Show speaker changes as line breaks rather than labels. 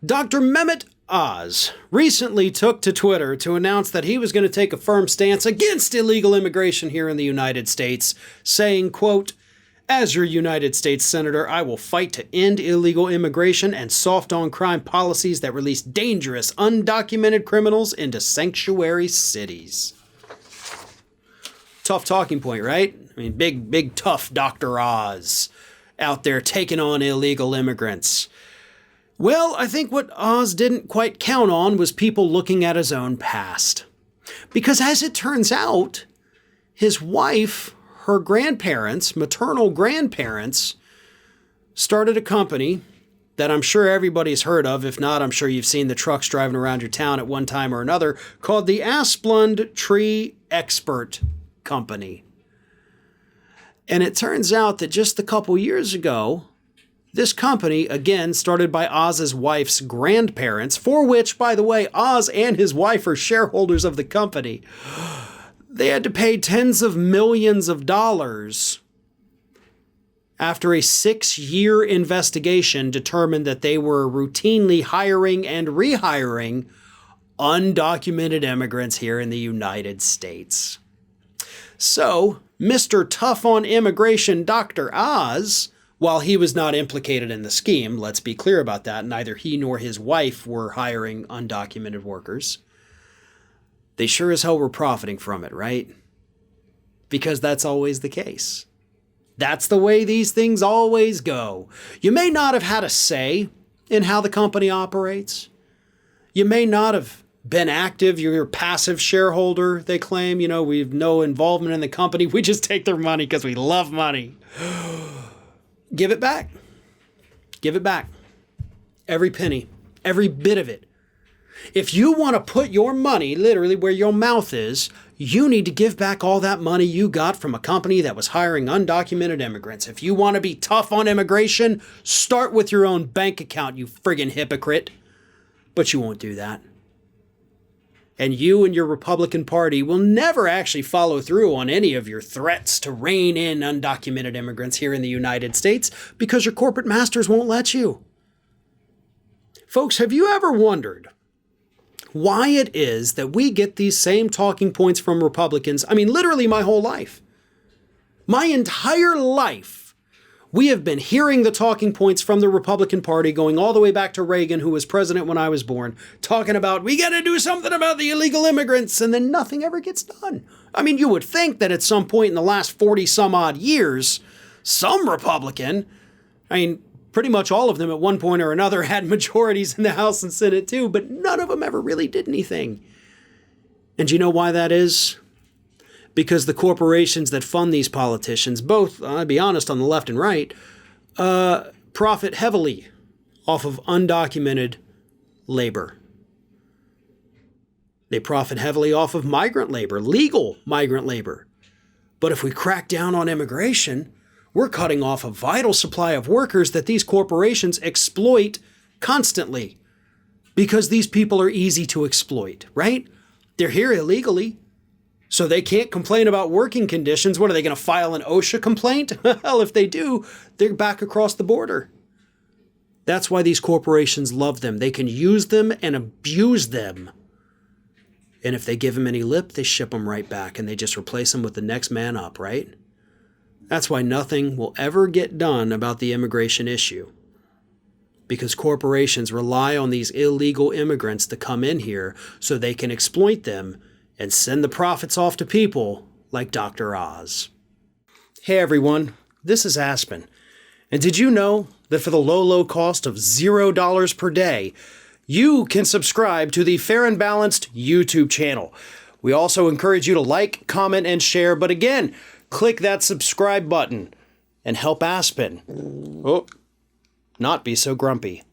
Dr. Mehmet Oz recently took to Twitter to announce that he was going to take a firm stance against illegal immigration here in the United States, saying, quote, "As your United States Senator, I will fight to end illegal immigration and soft-on-crime policies that release dangerous, undocumented criminals into sanctuary cities." Tough talking point, right? I mean, big, tough Dr. Oz out there taking on illegal immigrants. Well, I think what Oz didn't quite count on was people looking at his own past. Because as it turns out, his wife, her grandparents, maternal grandparents, started a company that I'm sure everybody's heard of. If not, I'm sure you've seen the trucks driving around your town at one time or another, called the Asplundh Tree Expert Company. And it turns out that just a couple years ago, this company, again, started by Oz's wife's grandparents, for which, by the way, Oz and his wife are shareholders of the company. They had to pay tens of millions of dollars after a 6-year investigation determined that they were routinely hiring and rehiring undocumented immigrants here in the United States. So, Mr. Tough on Immigration, Dr. Oz, while he was not implicated in the scheme, let's be clear about that, neither he nor his wife were hiring undocumented workers, they sure as hell were profiting from it, right? Because that's always the case. That's the way these things always go. You may not have had a say in how the company operates. You may not have been active. You're a passive shareholder, they claim. You know, we've no involvement in the company. We just take their money because we love money. Give it back. Give it back. Every penny, every bit of it. If you want to put your money literally where your mouth is, you need to give back all that money you got from a company that was hiring undocumented immigrants. If you want to be tough on immigration, start with your own bank account, you friggin' hypocrite. But you won't do that. And you and your Republican Party will never actually follow through on any of your threats to rein in undocumented immigrants here in the United States because your corporate masters won't let you. Folks, have you ever wondered why it is that we get these same talking points from Republicans? I mean, literally my whole life. My entire life, we have been hearing the talking points from the Republican Party going all the way back to Reagan, who was president when I was born, talking about, we got to do something about the illegal immigrants, and then nothing ever gets done. I mean, you would think that at some point in the last 40 some odd years, some Republican, I mean, pretty much all of them at one point or another had majorities in the House and Senate too, but none of them ever really did anything. And do you know why that is? Because the corporations that fund these politicians, both, I'll be honest, on the left and right, profit heavily off of undocumented labor. They profit heavily off of migrant labor, legal migrant labor. But if we crack down on immigration, we're cutting off a vital supply of workers that these corporations exploit constantly because these people are easy to exploit, right? They're here illegally. So they can't complain about working conditions. What, are they going to file an OSHA complaint? Well, if they do, they're back across the border. That's why these corporations love them. They can use them and abuse them. And if they give them any lip, they ship them right back and they just replace them with the next man up, right? That's why nothing will ever get done about the immigration issue. Because corporations rely on these illegal immigrants to come in here so they can exploit them and send the profits off to people like Dr. Oz. Hey everyone, this is Aspen. And did you know that for the low cost of $0 per day, you can subscribe to the Fair and Balanced YouTube channel? We also encourage you to like, comment, and share. But again, click that subscribe button and help Aspen not be so grumpy.